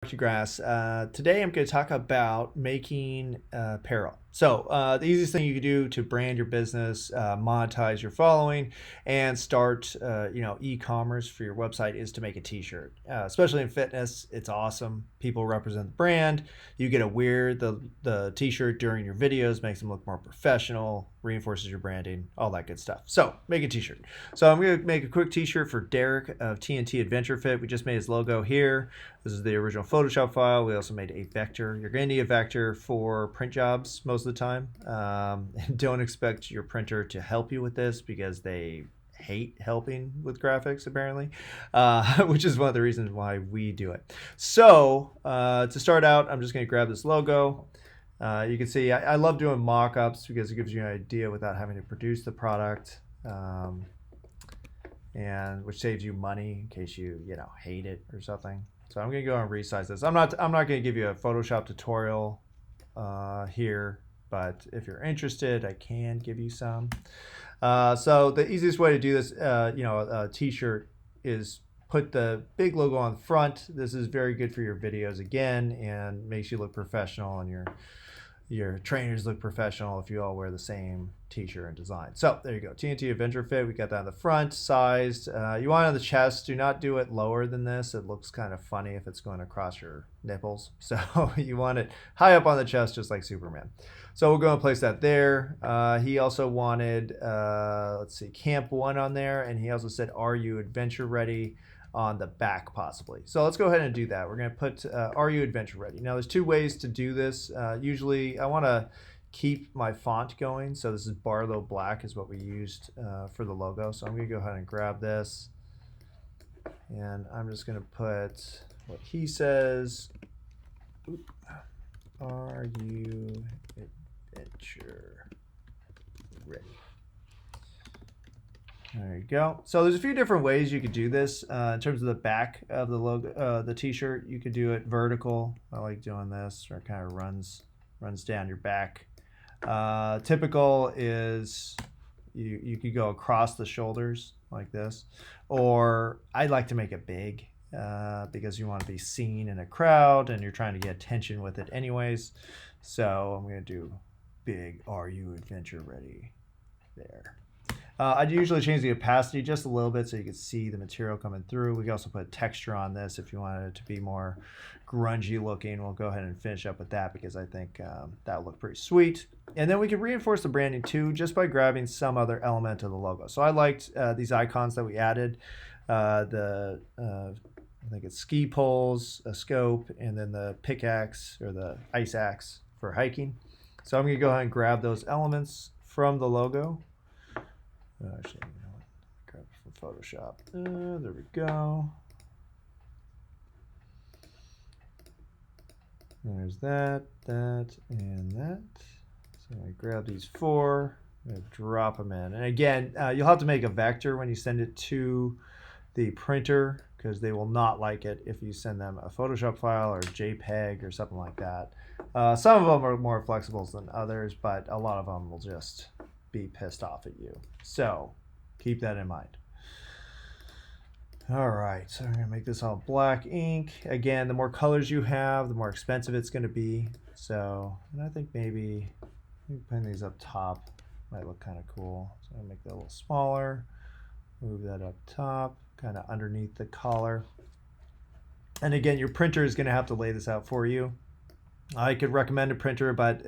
Grass. Today I'm going to talk about making apparel. So the easiest thing you can do to brand your business, monetize your following, and start e-commerce for your website is to make a T-shirt. Especially in fitness, it's awesome. People represent the brand. You get to wear the T-shirt during your videos, makes them look more professional, reinforces your branding, all that good stuff. So make a T-shirt. So I'm going to make a quick T-shirt for Derek of TNT Adventure Fit. We just made his logo here. This is the original Photoshop file. We also made a vector. You're going to need a vector for print jobs most of the time. Don't expect your printer to help you with this because they hate helping with graphics apparently, which is one of the reasons why we do it. So to start out, I'm just going to grab this logo. You can see I love doing mock-ups because it gives you an idea without having to produce the product. And which saves you money in case you hate it or something. So I'm gonna go and resize this. I'm not gonna give you a Photoshop tutorial here, but if you're interested, I can give you some. So the easiest way to do this, a T-shirt is put the big logo on the front. This is very good for your videos again, and makes you look professional, and your trainers look professional if you all wear the same T-shirt and design. So there you go, TNT Adventure Fit. We got that on the front, sized. You want it on the chest. Do not do it lower than this. It looks kind of funny if it's going across your nipples. So you want it high up on the chest, just like Superman. So we'll go and place that there. He also wanted, let's see, Camp 1 on there, and he also said, "Are you adventure ready?" on the back possibly. So let's go ahead and do that. We're going to put "Are you adventure ready?" Now there's two ways to do this. Usually I want to keep my font going, so this is Barlow Black is what we used for the logo. So I'm going to go ahead and grab this, and I'm just going to put what he says. Are you adventure ready? There you go. So there's a few different ways you could do this in terms of the back of the logo, the T-shirt. You could do it vertical. I like doing this, where it kind of runs down your back. Typical is you could go across the shoulders like this, or I like to make it big because you want to be seen in a crowd and you're trying to get attention with it anyways. So I'm going to do big. Are you adventure ready? There. I'd usually change the opacity just a little bit so you can see the material coming through. We can also put texture on this if you wanted it to be more grungy looking. We'll go ahead and finish up with that because I think that'll look pretty sweet. And then we can reinforce the branding too just by grabbing some other element of the logo. So I liked these icons that we added. I think it's ski poles, a scope, and then the pickaxe or the ice axe for hiking. So I'm going to go ahead and grab those elements from the logo. Actually, you know what? Grab it from Photoshop. There we go. There's that, and that. So I grab these four, and drop them in. And again, you'll have to make a vector when you send it to the printer because they will not like it if you send them a Photoshop file or a JPEG or something like that. Some of them are more flexible than others, but a lot of them will just be pissed off at you. So keep that in mind. All right, so I'm gonna make this all black ink. Again, the more colors you have, the more expensive it's gonna be. So, and I think maybe putting these up top might look kind of cool. So I'll make that a little smaller, move that up top, kind of underneath the collar. And again, your printer is gonna have to lay this out for you. I could recommend a printer, but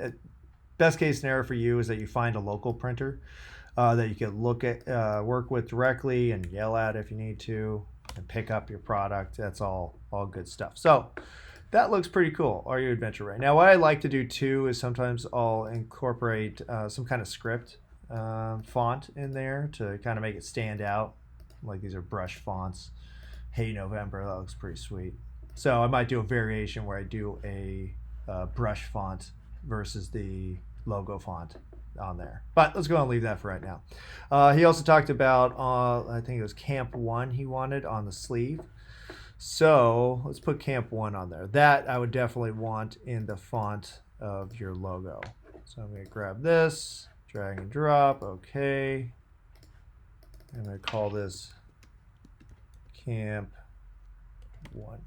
best case scenario for you is that you find a local printer that you can look at, work with directly, and yell at if you need to, and pick up your product. That's all good stuff. So that looks pretty cool. Are you adventure ready? Now, what I like to do too is sometimes I'll incorporate some kind of script font in there to kind of make it stand out. Like these are brush fonts. Hey November, that looks pretty sweet. So I might do a variation where I do a brush font versus the logo font on there. But let's go and leave that for right now. He also talked about, I think it was Camp 1 he wanted on the sleeve. So let's put Camp 1 on there. That I would definitely want in the font of your logo. So I'm going to grab this, drag and drop, okay. I'm going to call this Camp 1.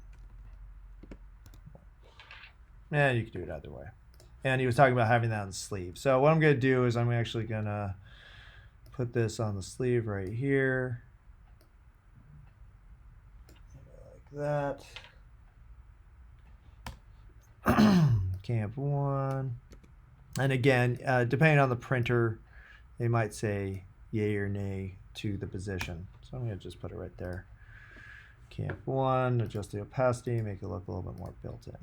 You can do it either way. And he was talking about having that on the sleeve. So what I'm going to do is I'm actually going to put this on the sleeve right here. Like that. Camp 1. And again, depending on the printer, they might say yay or nay to the position. So I'm going to just put it right there. Camp 1, adjust the opacity, make it look a little bit more built in.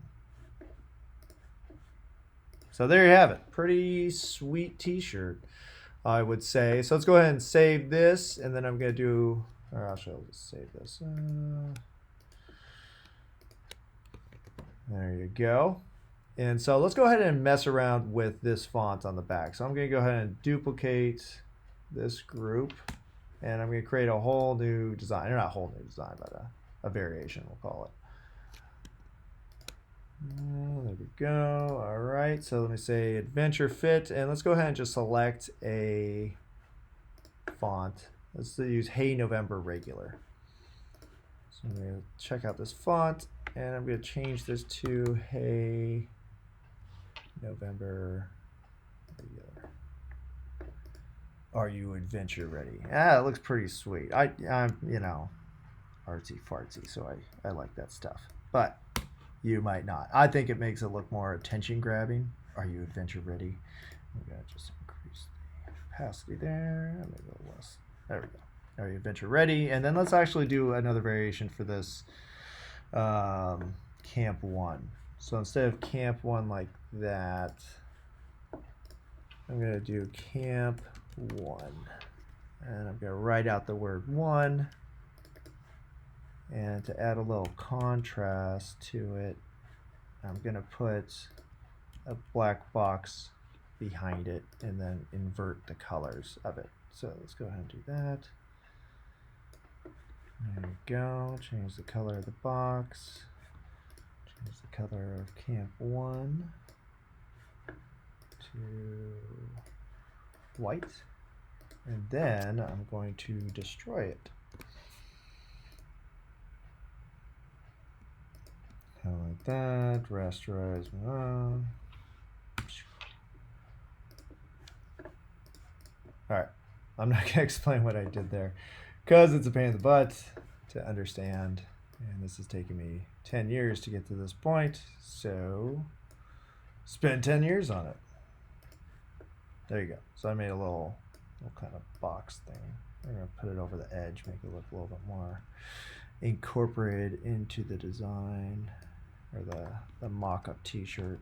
So there you have it. Pretty sweet t-shirt, I would say. So let's go ahead and save this, and then I'm going to do, or actually I'll just save this. There you go. And so let's go ahead and mess around with this font on the back. So I'm going to go ahead and duplicate this group, and I'm going to create a whole new design, or not a whole new design, but a variation, we'll call it. There we go. All right, so let me say Adventure Fit, and let's go ahead and just select a font. Let's use Hey November Regular. So I'm going to check out this font, and I'm going to change this to Hey November Regular. Are you adventure ready? It looks pretty sweet. I'm you know, artsy fartsy, so I like that stuff. But you might not. I think it makes it look more attention grabbing. Are you adventure ready? I'm gonna just increase the opacity there. Maybe a little less. There we go. Are you adventure ready? And then let's actually do another variation for this Camp 1. So instead of Camp 1 like that, I'm gonna do Camp 1. And I'm gonna write out the word 1. And to add a little contrast to it, I'm going to put a black box behind it and then invert the colors of it. So let's go ahead and do that. There you go. Change the color of the box. Change the color of Camp 1 to white. And then I'm going to destroy it. Kind of like that. Rasterize. Alright. I'm not going to explain what I did there because it's a pain in the butt to understand. And this has taken me 10 years to get to this point. So spend 10 years on it. There you go. So I made a little kind of box thing. I'm going to put it over the edge, make it look a little bit more incorporated into the design. Or the mock-up t-shirt.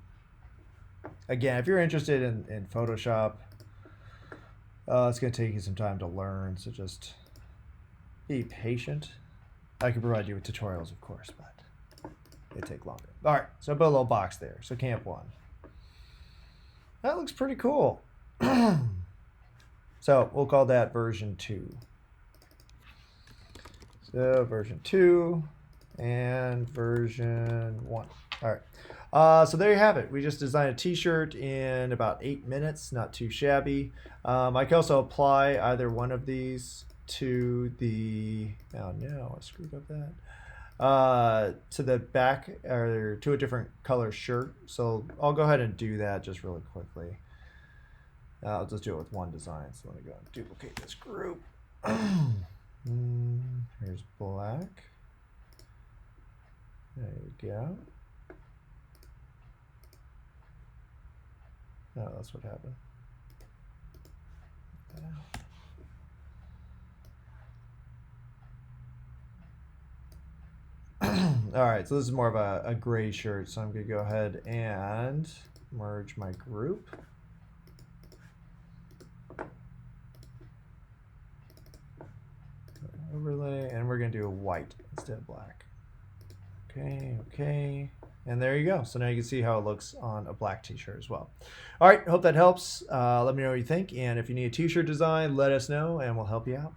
Again, if you're interested in Photoshop, it's going to take you some time to learn, so just be patient. I can provide you with tutorials, of course, but they take longer. All right, so I put a little box there. So Camp 1. That looks pretty cool. So we'll call that version 2. So version 2. And version 1. All right. So there you have it. We just designed a t-shirt in about 8 minutes. Not too shabby. I can also apply either one of these to the... Oh no, I screwed up that. To the back or to a different color shirt. So I'll go ahead and do that just really quickly. I'll just do it with one design. So let me go and duplicate this group. Here's black. There you go. Oh, that's what happened. All right, so this is more of a gray shirt, so I'm going to go ahead and merge my group. Overlay, and we're going to do a white instead of black. Okay. And there you go. So now you can see how it looks on a black t-shirt as well. All right, hope that helps. Let me know what you think. And if you need a t-shirt design, let us know and we'll help you out.